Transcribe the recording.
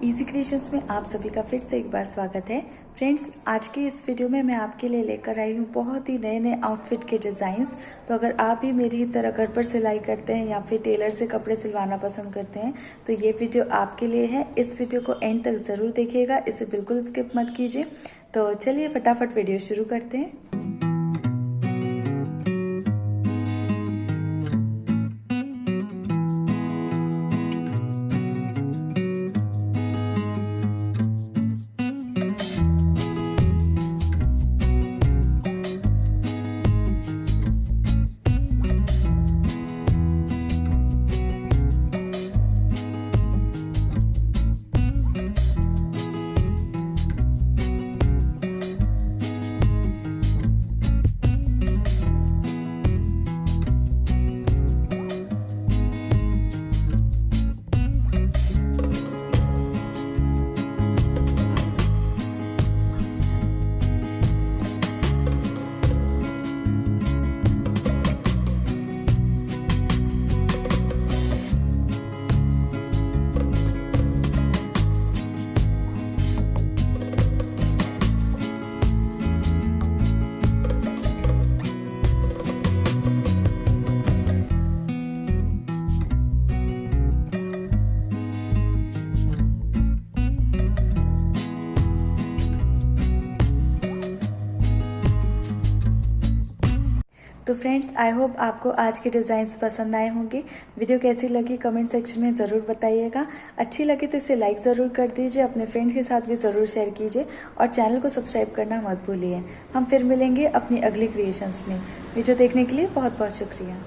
Easy creations में आप सभी का फिर से एक बार स्वागत है। फ्रेंड्स, आज के इस वीडियो में मैं आपके लिए लेकर आई हूँ बहुत ही नए नए आउटफिट के डिज़ाइंस। तो अगर आप भी मेरी तरह घर पर सिलाई करते हैं या फिर टेलर से कपड़े सिलवाना पसंद करते हैं तो ये वीडियो आपके लिए है। इस वीडियो को एंड तक ज़रूर देखिएगा, इसे बिल्कुल स्किप मत कीजिए। तो चलिए फटाफट वीडियो शुरू करते हैं। तो फ्रेंड्स, आई होप आपको आज के डिज़ाइंस पसंद आए होंगे। वीडियो कैसी लगी कमेंट सेक्शन में ज़रूर बताइएगा। अच्छी लगी तो इसे लाइक ज़रूर कर दीजिए, अपने फ्रेंड्स के साथ भी ज़रूर शेयर कीजिए और चैनल को सब्सक्राइब करना मत भूलिए। हम फिर मिलेंगे अपनी अगली क्रिएशंस में। वीडियो देखने के लिए बहुत बहुत शुक्रिया।